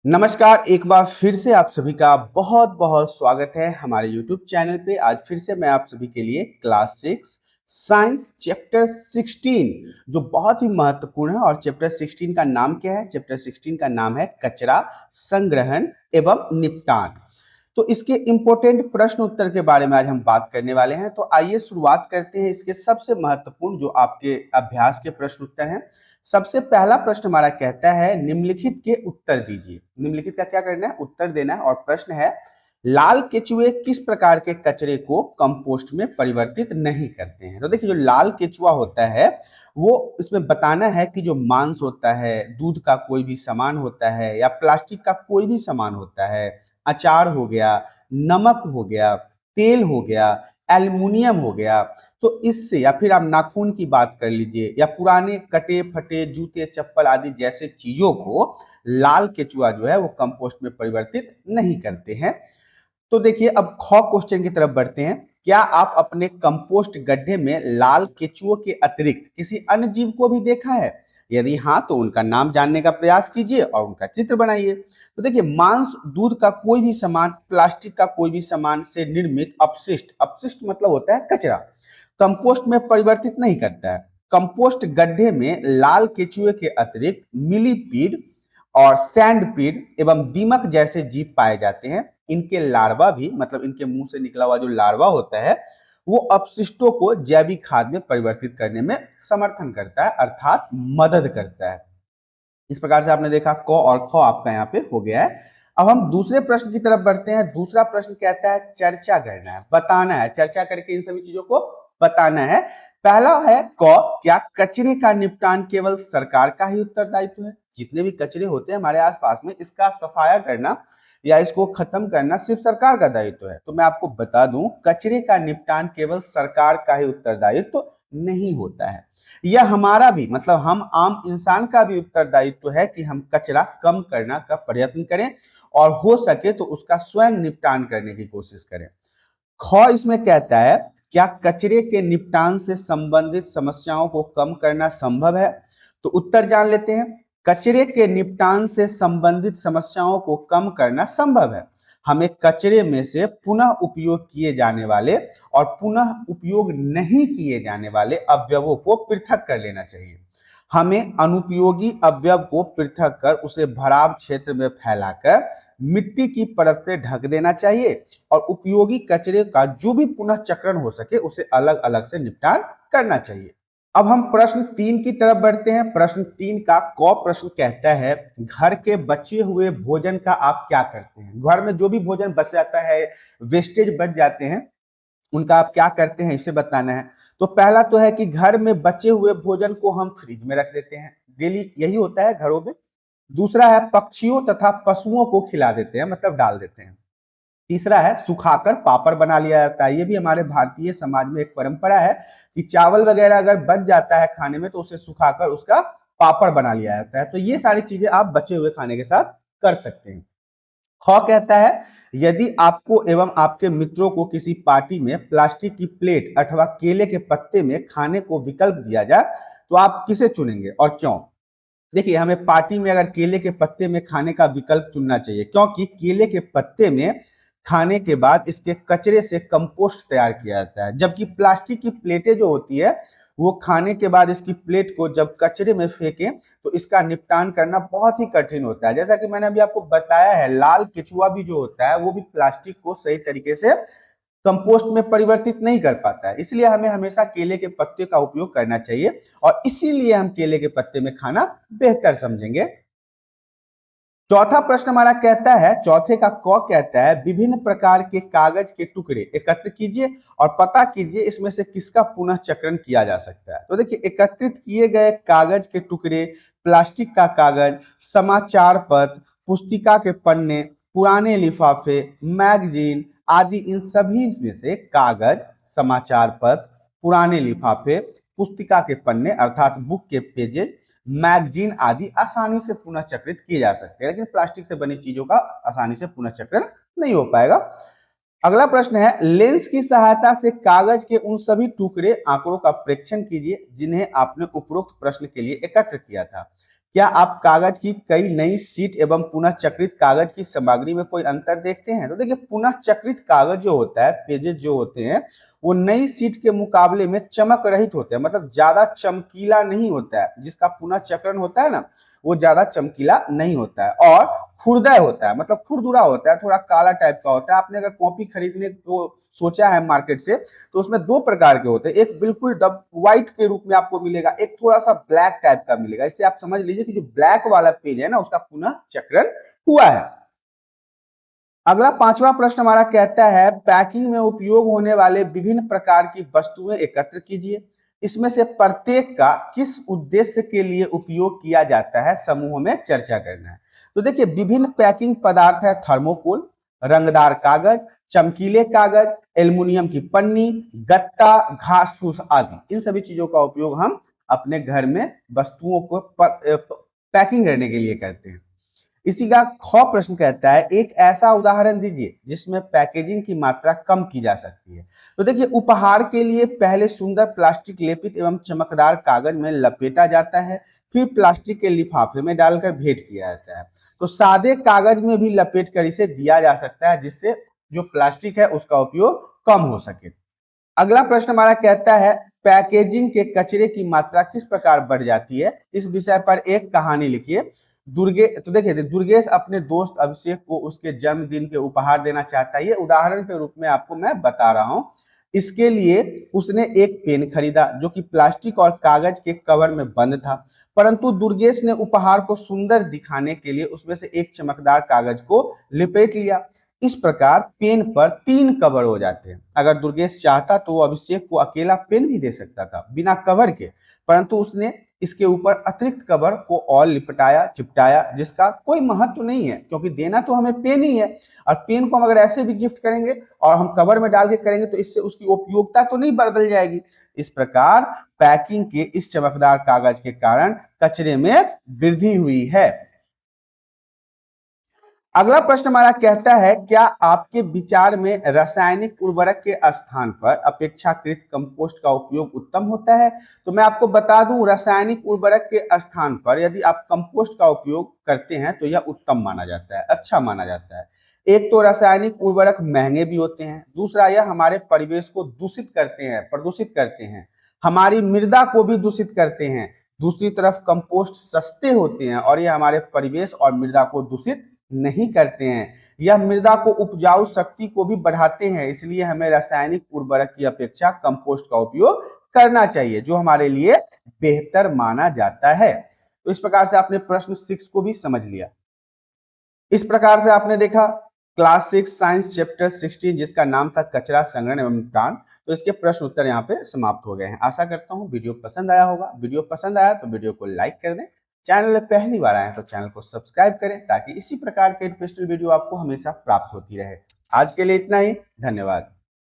नमस्कार, एक बार फिर से आप सभी का बहुत-बहुत स्वागत है हमारे यूट्यूब चैनल पे। आज फिर से मैं आप सभी के लिए क्लास 6 साइंस चैप्टर 16 जो बहुत ही महत्वपूर्ण है और चैप्टर 16 का नाम क्या है? चैप्टर 16 का नाम है कचरा संग्रहण एवं निपटान। तो इसके इम्पोर्टेंट प्रश्न उत्तर के बारे में आज हम बात करने वाले हैं। तो आइए शुरुआत करते हैं इसके सबसे महत्वपूर्ण जो आपके अभ्यास के प्रश्न उत्तर हैं। सबसे पहला प्रश्न हमारा कहता है निम्नलिखित के उत्तर दीजिए। निम्नलिखित का क्या करना है? उत्तर देना है और प्रश्न है लाल केचुए किस प्रकार के कचरे को कंपोस्ट में परिवर्तित नहीं करते हैं? तो देखिए जो लाल केचुआ होता है वो इसमें बताना है कि जो मांस होता है, दूध का कोई भी सामान होता है या प्लास्टिक का कोई भी सामान होता है, अचार हो गया, नमक हो गया, तेल हो गया, एल्युमिनियम हो गया, तो इससे या फिर आप नाखून की बात कर लीजिए या पुराने कटे फटे जूते चप्पल आदि जैसे चीजों को लाल केचुआ जो है वो कंपोस्ट में परिवर्तित नहीं करते हैं। तो देखिए अब ख क्वेश्चन की तरफ बढ़ते हैं। क्या आप अपने कंपोस्ट गड्ढे में लाल केचुओं के अतिरिक्त किसी अन्य जीव को भी देखा है? यदि हाँ तो उनका नाम जानने का प्रयास कीजिए और उनका चित्र बनाइए। तो देखिए मांस, दूध का कोई भी सामान, प्लास्टिक का कोई भी सामान से निर्मित अपशिष्ट, अपशिष्ट मतलब होता है कचरा, कंपोस्ट में परिवर्तित नहीं करता है। कंपोस्ट गड्ढे में लाल केचुए के अतिरिक्त मिलीपीड और सैंडपीड एवं दीमक जैसे जीव पाए जाते हैं। इनके लार्वा भी मतलब इनके मुंह से निकला हुआ जो लार्वा होता है वो अपशिष्टों को जैविक खाद में परिवर्तित करने में समर्थन करता है अर्थात मदद करता है। इस प्रकार से आपने देखा क और ख आपका यहाँ पे हो गया है। अब हम दूसरे प्रश्न की तरफ बढ़ते हैं। दूसरा प्रश्न कहता है चर्चा करना है, बताना है, चर्चा करके इन सभी चीजों को बताना है। पहला है क, क्या कचरे का निपटान केवल सरकार का ही उत्तरदायित्व है? जितने भी कचरे होते हैं हमारे आसपास में इसका सफाया करना या इसको खत्म करना सिर्फ सरकार का दायित्व है। तो मैं आपको बता दूं कचरे का निपटान केवल सरकार का ही उत्तरदायित्व नहीं होता है। यह हमारा भी मतलब हम आम इंसान का भी उत्तरदायित्व है कि हम कचरा कम करना का प्रयत्न करें और हो सके तो उसका स्वयं निपटान करने की कोशिश करें। ख इसमें कहता है क्या कचरे के निपटान से संबंधित समस्याओं को कम करना संभव है? तो उत्तर जान लेते हैं। कचरे के निपटान से संबंधित समस्याओं को कम करना संभव है। हमें कचरे में से पुनः उपयोग किए जाने वाले और पुनः उपयोग नहीं किए जाने वाले अवयवों को पृथक कर लेना चाहिए। हमें अनुपयोगी अवयव को पृथक कर उसे भराव क्षेत्र में फैलाकर मिट्टी की परत से ढक देना चाहिए और उपयोगी कचरे का जो भी पुनः चक्रण हो सके उसे अलग अलग से निपटान करना चाहिए। अब हम प्रश्न 3 की तरफ बढ़ते हैं। प्रश्न 3 का क प्रश्न कहता है घर के बचे हुए भोजन का आप क्या करते हैं? घर में जो भी भोजन बच जाता है, वेस्टेज बच जाते हैं, उनका आप क्या करते हैं इसे बताना है। तो पहला तो है कि घर में बचे हुए भोजन को हम फ्रिज में रख देते हैं, डेली यही होता है घरों में। दूसरा है पक्षियों तथा पशुओं को खिला देते हैं मतलब डाल देते हैं। तीसरा है सुखाकर पापड़ बना लिया जाता है। ये भी हमारे भारतीय समाज में एक परंपरा है कि चावल वगैरह अगर बच जाता है खाने में तो उसे सुखाकर उसका पापड़ बना लिया जाता है। तो ये सारी चीजें आप बचे हुए खाने के साथ कर सकते हैं। ख कहता है यदि आपको एवं आपके मित्रों को किसी पार्टी में प्लास्टिक की प्लेट अथवा केले के पत्ते में खाने को विकल्प दिया जाए तो आप किसे चुनेंगे और क्यों? देखिए हमें पार्टी में अगर केले के पत्ते में खाने का विकल्प चुनना चाहिए क्योंकि केले के पत्ते में खाने के बाद इसके कचरे से कंपोस्ट तैयार किया जाता है, जबकि प्लास्टिक की प्लेटें जो होती है वो खाने के बाद इसकी प्लेट को जब कचरे में फेंकें तो इसका निपटान करना बहुत ही कठिन होता है। जैसा कि मैंने अभी आपको बताया है लाल केचुआ भी जो होता है वो भी प्लास्टिक को सही तरीके से कंपोस्ट में परिवर्तित नहीं कर पाता है, इसलिए हमें हमेशा केले के पत्ते का उपयोग करना चाहिए और इसीलिए हम केले के पत्ते में खाना बेहतर समझेंगे। चौथा प्रश्न हमारा कहता है, चौथे का क कहता है विभिन्न प्रकार के कागज के टुकड़े एकत्र कीजिए और पता कीजिए इसमें से किसका पुनः चक्रण किया जा सकता है। तो देखिए एकत्रित किए गए कागज के टुकड़े, प्लास्टिक का कागज, समाचार पत्र, पुस्तिका के पन्ने, पुराने लिफाफे, मैगजीन आदि इन सभी में से कागज, समाचार पत्र, पुराने लिफाफे, पुस्तिका के पन्ने अर्थात बुक के पेजेस, मैगजीन आदि आसानी से पुनः चक्रित किए जा सकते हैं, लेकिन प्लास्टिक से बनी चीजों का आसानी से पुनः चक्रण नहीं हो पाएगा। अगला प्रश्न है लेंस की सहायता से कागज के उन सभी टुकड़े आंकड़ों का प्रेक्षण कीजिए जिन्हें आपने उपरोक्त प्रश्न के लिए एकत्र किया था। क्या आप कागज की कई नई सीट एवं पुनः चक्रित कागज की सामग्री में कोई अंतर देखते हैं? तो देखिए, पुनः चक्रित कागज जो होता है, पेजेस जो होते हैं, वो नई सीट के मुकाबले में चमक रहित होते हैं, मतलब ज्यादा चमकीला नहीं होता है। जिसका पुनः चक्रण होता है ना, वो ज्यादा चमकीला नहीं होता है और खुरदय होता है, मतलब खुरदुरा होता है, थोड़ा काला टाइप का होता है। आपने अगर कॉपी खरीदने को सोचा है मार्केट से, तो उसमें दो प्रकार के होते हैं। एक बिल्कुल डब व्हाइट के रूप में आपको मिलेगा, एक थोड़ा सा ब्लैक टाइप का मिलेगा। इससे आप समझ लीजिए कि जो ब्लैक वाला पेज है ना, उसका पुनः चक्रण हुआ है। अगला पांचवा प्रश्न हमारा कहता है, पैकिंग में उपयोग होने वाले विभिन्न प्रकार की वस्तुएं एकत्र कीजिए। इसमें से प्रत्येक का किस उद्देश्य के लिए उपयोग किया जाता है, समूह में चर्चा करना है। तो देखिए, विभिन्न पैकिंग पदार्थ है, थर्मोकोल, रंगदार कागज, चमकीले कागज, एल्युमिनियम की पन्नी, गत्ता, घास फूस आदि। इन सभी चीजों का उपयोग हम अपने घर में वस्तुओं को पैकिंग करने के लिए करते हैं। इसी का ख प्रश्न कहता है, एक ऐसा उदाहरण दीजिए जिसमें पैकेजिंग की मात्रा कम की जा सकती है। तो देखिए, उपहार के लिए पहले सुंदर प्लास्टिक लेपित एवं चमकदार कागज में लपेटा जाता है, फिर प्लास्टिक के लिफाफे में डालकर भेंट किया जाता है। तो सादे कागज में भी लपेट कर इसे दिया जा सकता है, जिससे जो प्लास्टिक है उसका उपयोग कम हो सके। अगला प्रश्न हमारा कहता है, पैकेजिंग के कचरे की मात्रा किस प्रकार बढ़ जाती है। इस विषय पर एक कहानी लिखिए। तो देखिए, दुर्गेश अपने दोस्त अभिषेक को उसके जन्मदिन के उपहार देना चाहता है। ये उदाहरण के रूप में आपको मैं बता रहा हूं। इसके लिए उसने एक पेन खरीदा जो कि प्लास्टिक और कागज के कवर में बंद था, परंतु दुर्गेश ने उपहार को सुंदर दिखाने के लिए उसमें से एक चमकदार कागज को लिपेट लिया। इस प्रकार पेन पर 3 कवर हो जाते हैं। अगर दुर्गेश चाहता तो वो अभिषेक को अकेला पेन भी दे सकता था बिना कवर के, परंतु उसने इसके ऊपर अतिरिक्त कवर को और लिपटाया चिपटाया, जिसका कोई महत्व नहीं है, क्योंकि देना तो हमें पेन ही है। और पेन को हम अगर ऐसे भी गिफ्ट करेंगे और हम कवर में डाल के करेंगे तो इससे उसकी उपयोगिता तो नहीं बदल जाएगी। इस प्रकार पैकिंग के इस चमकदार कागज के कारण कचरे में वृद्धि हुई है। अगला प्रश्न हमारा कहता है, क्या आपके विचार में रासायनिक उर्वरक के स्थान पर अपेक्षाकृत कंपोस्ट का उपयोग उत्तम होता है? तो मैं आपको बता दूं, रासायनिक उर्वरक के स्थान पर यदि आप कंपोस्ट का उपयोग करते हैं तो यह उत्तम माना जाता है, अच्छा माना जाता है। एक तो रासायनिक उर्वरक महंगे भी होते हैं, दूसरा यह हमारे परिवेश को दूषित करते हैं, प्रदूषित करते हैं, हमारी मृदा को भी दूषित करते हैं। दूसरी तरफ कंपोस्ट सस्ते होते हैं और ये हमारे परिवेश और मृदा को दूषित नहीं करते हैं। यह मृदा को उपजाऊ शक्ति को भी बढ़ाते हैं, इसलिए हमें रासायनिक उर्वरक की अपेक्षा कंपोस्ट का उपयोग करना चाहिए, जो हमारे लिए बेहतर माना जाता है। तो इस प्रकार से आपने प्रश्न 6 को भी समझ लिया। इस प्रकार से आपने देखा क्लास 6 साइंस चैप्टर 16, जिसका नाम था कचरा संग्रहण एवं निपटान। तो इसके प्रश्न उत्तर यहाँ पे समाप्त हो गए हैं। आशा करता हूँ वीडियो पसंद आया होगा। वीडियो पसंद आया तो वीडियो को लाइक कर दें। चैनल में पहली बार आए तो चैनल को सब्सक्राइब करें, ताकि इसी प्रकार के एजुकेशनल वीडियो आपको हमेशा प्राप्त होती रहे। आज के लिए इतना ही, धन्यवाद।